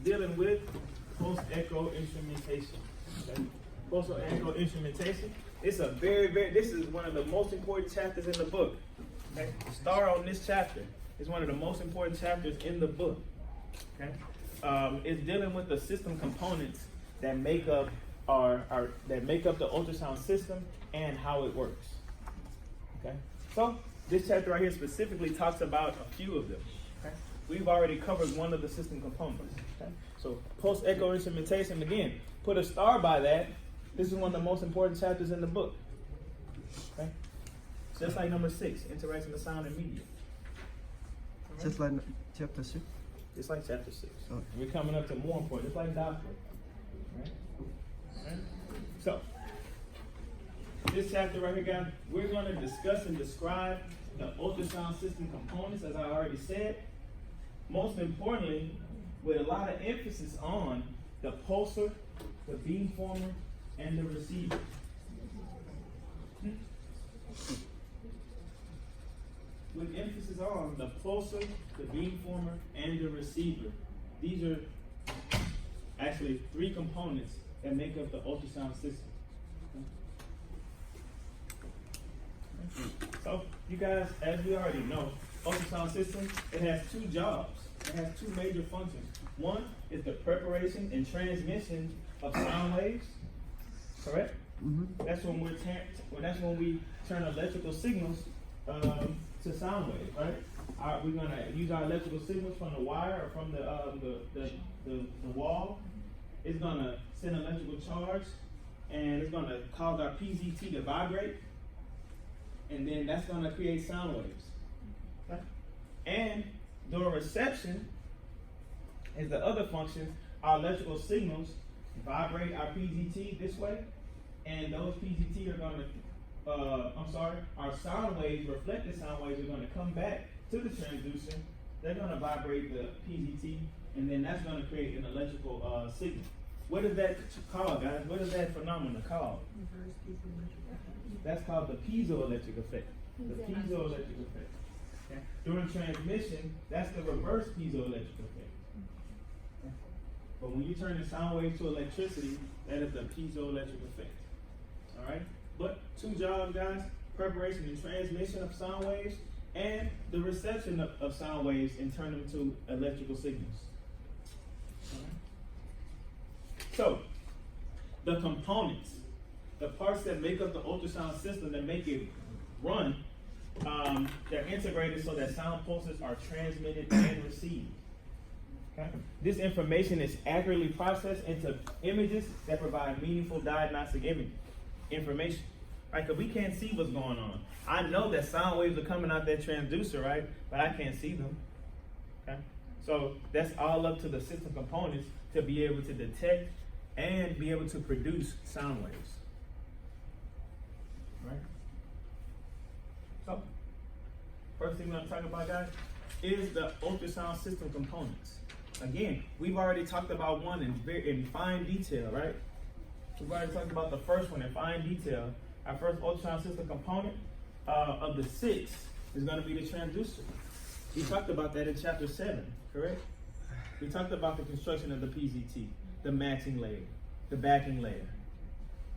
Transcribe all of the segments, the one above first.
dealing with post-echo instrumentation. Okay? Post-echo instrumentation. It's a this is one of the most important chapters in the book. Okay? The star on this chapter is one of the most important chapters in the book. Okay? It's dealing with the system components that make up that make up the ultrasound system and how it works. Okay? So this chapter right here specifically talks about a few of them. Okay? We've already covered one of the system components. Okay? So post-echo instrumentation, again, put a star by that. This is one of the most important chapters in the book. Okay? Just like number 6, interaction of sound and media. Right? Just like chapter 6? Just like chapter 6. Okay. We're coming up to more important, just like Doppler. Right? Right? So, this chapter right here, guys, we're going to discuss and describe the ultrasound system components, as I already said. Most importantly, with a lot of emphasis on the pulsar, the beamformer, and the receiver. With emphasis on the pulsar, the beamformer, and the receiver. These are actually 3 components that make up the ultrasound system. So, you guys, as we already know, ultrasound system, it has 2 jobs. It has 2 major functions. One is the preparation and transmission of sound waves. Correct? Mm-hmm. That's when we turn electrical signals to sound waves, right? We're gonna use our electrical signals from the wire or from the wall. It's gonna send electrical charge, and it's gonna cause our PZT to vibrate, and then that's gonna create sound waves. Okay? And during reception is the other function. Our electrical signals vibrate our PZT this way, and those PZT are gonna our sound waves, reflected sound waves, are going to come back to the transducer. They're going to vibrate the PZT, and then that's going to create an electrical signal. What is that called, guys? What is that phenomenon called? That's called the piezoelectric effect. The piezoelectric effect. Okay? During transmission, that's the reverse piezoelectric effect. Okay? But when you turn the sound waves to electricity, that is the piezoelectric effect. All right? But 2 jobs, guys: preparation and transmission of sound waves, and the reception of sound waves and turn them to electrical signals. Right. So, the components, the parts that make up the ultrasound system that make it run, they're integrated so that sound pulses are transmitted and received. Okay. This information is accurately processed into images that provide meaningful diagnostic information, right? Because we can't see what's going on. I know that sound waves are coming out that transducer, right? But I can't see them. Okay? So that's all up to the system components to be able to detect and be able to produce sound waves. Right? So, first thing we're going to talk about, guys, is the ultrasound system components. Again, we've already talked about one in fine detail, right? We've already talked about the first one in fine detail. Our first ultrasound system component of the 6 is going to be the transducer. We talked about that in chapter 7, correct? We talked about the construction of the PZT, the matching layer, the backing layer,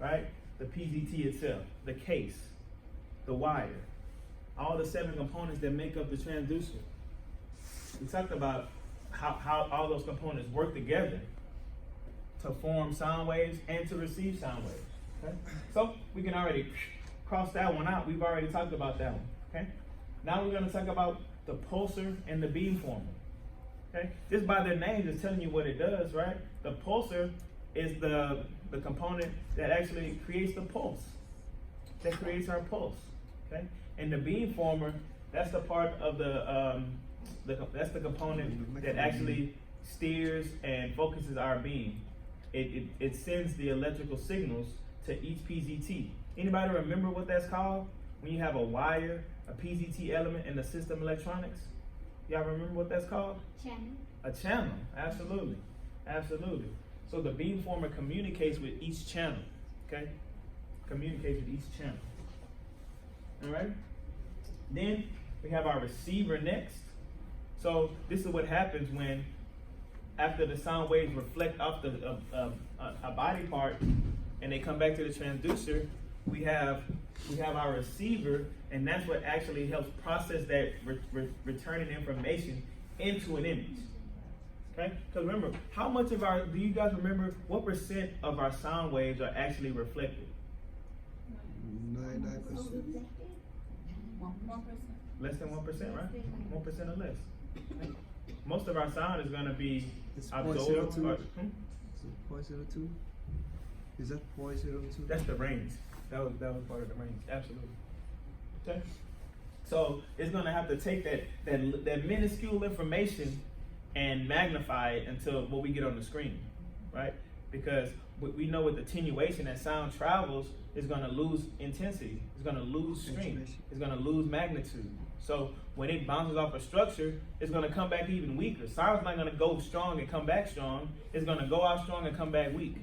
right? The PZT itself, the case, the wire, all the 7 components that make up the transducer. We talked about how all those components work together to form sound waves and to receive sound waves. Okay? So we can already cross that one out. We've already talked about that one. Okay? Now we're going to talk about the pulsar and the beamformer. Okay? Just by their names, it's telling you what it does, right? The pulsar is the component that actually creates the pulse, that creates our pulse. Okay? And the beamformer, that's the part of that's the component that actually steers and focuses our beam. It sends the electrical signals to each PZT. Anybody remember what that's called? When you have a wire, a PZT element in the system electronics? Y'all remember what that's called? Channel. A channel, absolutely. Absolutely. So the beamformer communicates with each channel, okay? Communicates with each channel. All right? Then we have our receiver next. So this is what happens when after the sound waves reflect off a body part and they come back to the transducer, we have our receiver, and that's what actually helps process that returning information into an image. Okay? Because remember, how much of do you guys remember what percent of our sound waves are actually reflected? 99%. 1%. Less than 1%, right? 1% or less. Okay? Most of our sound is going to be It's absorbed. 0.02. Or, 0.02? Is that 0.02? That's the range. That was part of the range. Absolutely. Okay. So it's gonna have to take that minuscule information and magnify it until what we get on the screen, right? Because we know with attenuation, that sound travels is gonna lose intensity. It's gonna lose strength. It's gonna lose magnitude. So when it bounces off a structure, it's gonna come back even weaker. Sound's not gonna go strong and come back strong. It's gonna go out strong and come back weak.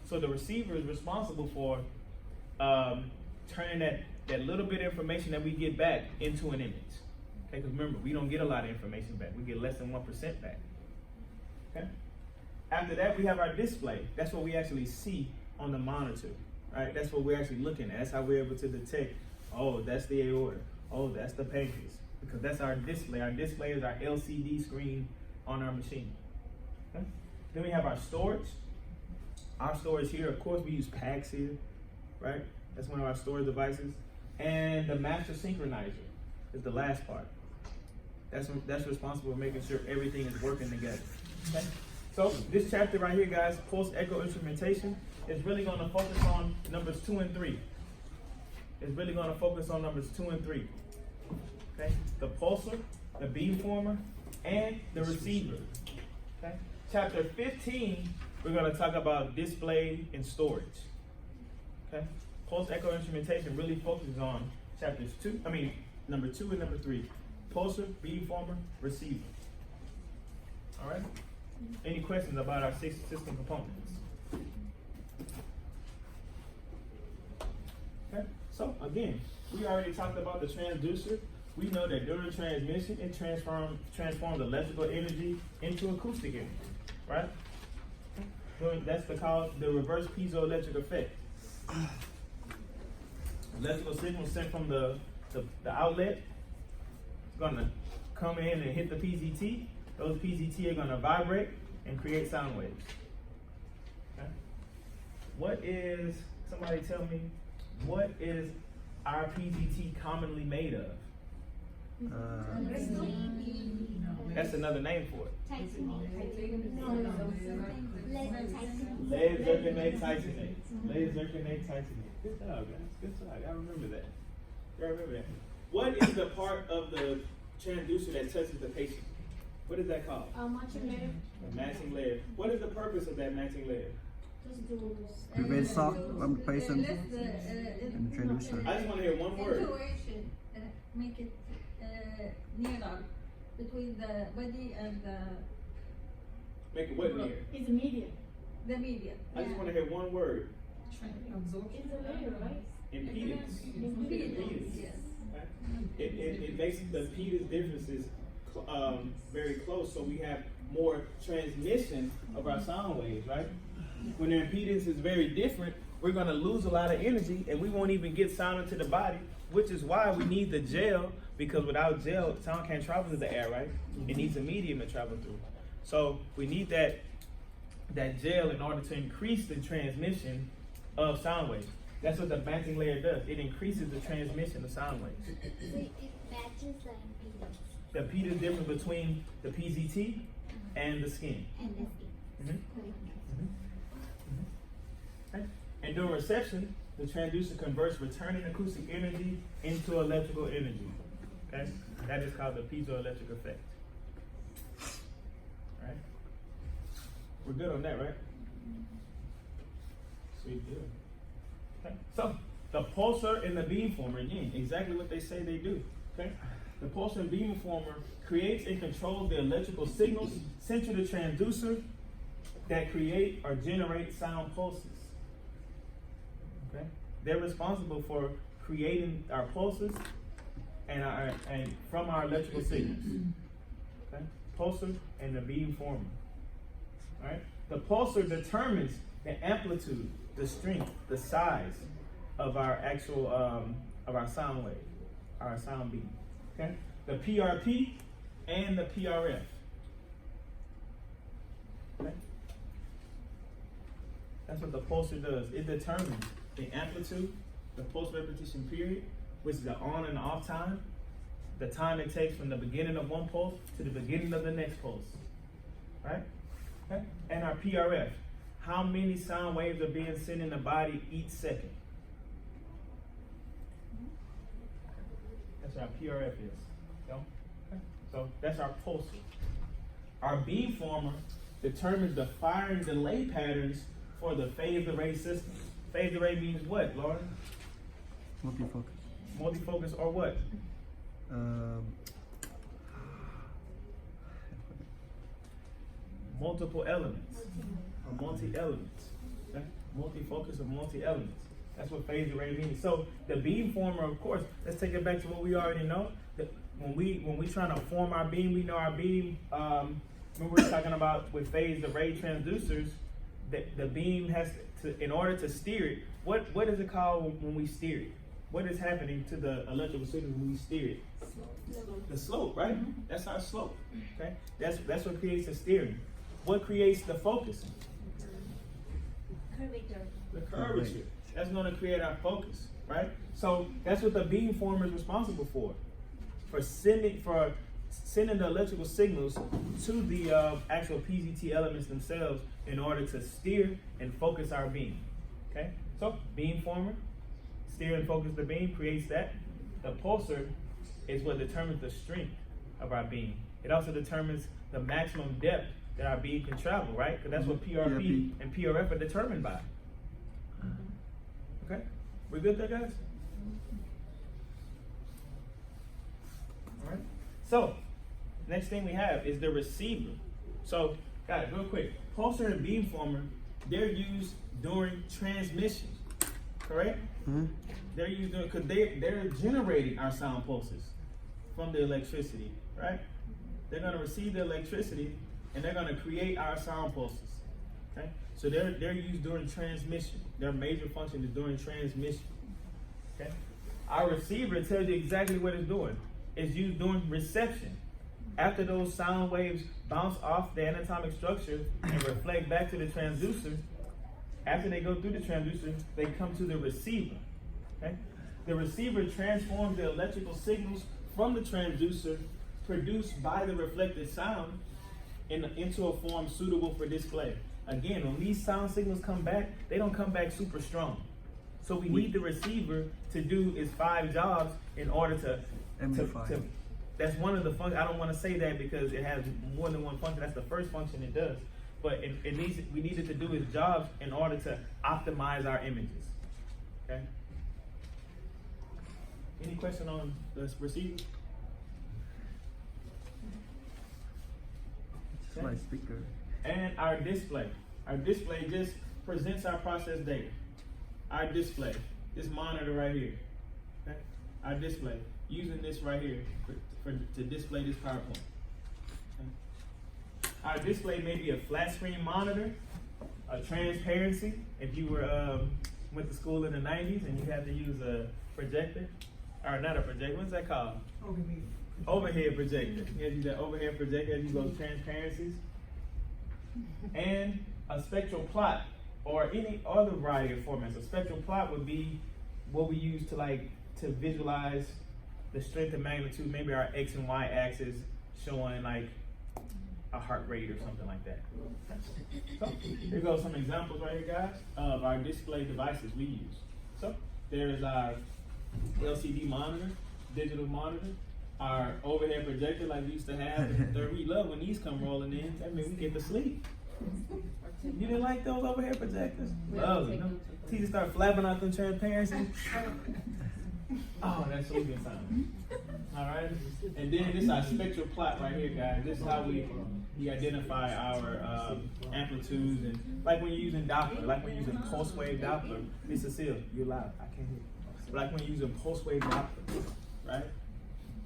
So the receiver is responsible for turning that little bit of information that we get back into an image. Okay, because remember, we don't get a lot of information back. We get less than 1% back. Okay. After that, we have our display. That's what we actually see on the monitor. Right? That's what we're actually looking at. That's how we're able to detect, oh, that's the aorta. Oh, that's the pancreas. Because that's our display. Our display is our LCD screen on our machine. Okay. Then we have our storage. Our storage here, of course, we use PACs here, right? That's one of our storage devices. And the master synchronizer is the last part. That's responsible for making sure everything is working together. Okay? So this chapter right here, guys, post-echo instrumentation, is really going to focus on numbers 2 and 3. It's really going to focus on numbers 2 and 3. Okay? The pulsar, the beamformer, and the receiver. Okay? Chapter 15, we're going to talk about display and storage. Okay? Post-echo instrumentation really focuses on number 2 and number 3. Pulsar, beamformer, receiver. All right? Any questions about our 6 system components? Okay? So again, we already talked about the transducer. We know that during transmission, it transforms electrical energy into acoustic energy, right? That's called the reverse piezoelectric effect. Electrical signal sent from the outlet is gonna come in and hit the PZT. Those PZT are gonna vibrate and create sound waves. Okay? Somebody tell me, what is our PZT commonly made of? That's another name for it. Lead zirconate titanate. Lead zirconate titanate. Good job, guys. Good job. Y'all remember that. What is the part of the transducer that touches the patient? What is that called? Matching layer. A matching layer. What is the purpose of that matching layer? Just do Prevent shock from the patient and the transducer. I just want to hear one word. Situation, make it nearer between the body and Make it what near? It's a medium. the medium. I just want to hear one word. It's a layer, right? Impedance. Impedance, yes. It makes the impedance differences very close, so we have more transmission of our sound waves, right? When the impedance is very different, we're going to lose a lot of energy, and we won't even get sound into the body, which is why we need the gel, because without gel, sound can't travel through the air, right? It needs a medium to travel through. So we need that gel in order to increase the transmission of sound waves. That's what the matching layer does. It increases the transmission of sound waves. So it matches the impedance. The impedance difference between the PZT and the skin. And the skin. Okay. And during reception, the transducer converts returning acoustic energy into electrical energy. Okay? That is called the piezoelectric effect. Alright? We're good on that, right? Sweet deal. Okay. So, the pulsar and the beamformer, again, exactly what they say they do. Okay? The pulsar and beamformer creates and controls the electrical signals sent to the transducer that create or generate sound pulses. Okay? They're responsible for creating our pulses and from our electrical signals. Okay? Pulsar and the beamformer. Alright? The pulsar determines the amplitude, the strength, the size of our actual of our sound wave, our sound beam. Okay? The PRP and the PRF. Okay? That's what the pulsar does. It determines the amplitude, the pulse repetition period, which is the on and off time, the time it takes from the beginning of one pulse to the beginning of the next pulse. Right? Okay? And our PRF, how many sound waves are being sent in the body each second. That's what our PRF is. Okay? So that's our pulsar. Our beamformer determines the firing delay patterns for the phased array system. Phased array means what, Lauren? Multifocus. Multifocus or what? Multiple elements or multi-elements. Okay? Multifocus or multi-elements. That's what phased array means. So the beamformer, of course, let's take it back to what we already know. When we trying to form our beam, we know our beam. When we're talking about with phased array transducers, the beam has to, in order to steer it. What is it called when we steer it? What is happening to the electrical signal when we steer it? The slope, right? That's our slope. Okay, that's what creates the steering. What creates the focus? Curvature. The curvature. That's going to create our focus, right? So that's what the beamformer is responsible for sending the electrical signals to the actual PZT elements themselves in order to steer and focus our beam. Okay, so beamformer, steer and focus the beam, creates that. The pulsar is what determines the strength of our beam. It also determines the maximum depth that our beam can travel, right? Because that's what PRP and PRF are determined by. Okay, we good there, guys? All right. So next thing we have is the receiver. So, guys, real quick, pulsar and beamformer, they're used during transmission, correct? Mm-hmm. They're used because they're generating our sound pulses from the electricity, right? They're going to receive the electricity and they're going to create our sound pulses. Okay, so they're used during transmission. Their major function is during transmission. Okay, our receiver tells you exactly what it's doing. It's used during reception. After those sound waves bounce off the anatomic structure and reflect back to the transducer, after they go through the transducer, they come to the receiver. Okay, the receiver transforms the electrical signals from the transducer produced by the reflected sound into a form suitable for display. Again, when these sound signals come back, they don't come back super strong. So we need the receiver to do its 5 jobs in order to that's one of the functions. I don't want to say that because it has more than one function. That's the first function it does. But we need it to do its jobs in order to optimize our images. Okay? Any question on the receiver? It's my speaker. And our display. Our display just presents our process data. Our display, this monitor right here. Okay? Our display, using this right here to display this PowerPoint. Okay? Our display may be a flat screen monitor, a transparency. If you went to school in the 90s and you had to use a projector, or not a projector, what's that called? Overhead projector. You had to use that overhead projector as you go transparencies. And a spectral plot or any other variety of formats. A spectral plot would be what we use to visualize the strength and magnitude, maybe our X and Y axis showing like a heart rate or something like that. So here goes some examples right here, guys, of our display devices we use. So there's our LCD monitor, digital monitor, our overhead projector like we used to have. We love when these come rolling in. That means we get to sleep. You didn't like those overhead projectors? Lovely. No? Teachers start flapping out them transparencies. Oh, that's so good time. All right. And then this is our spectral plot right here, guys. This is how we identify our amplitudes, and like when you're using Doppler, like when you're using pulse wave Doppler. Miss Cecile, you're loud. I can't hear you. Like when you're using pulse wave Doppler, right?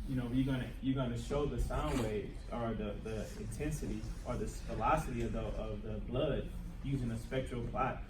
you're gonna show the sound waves or the intensity or the velocity of the blood using a spectral plot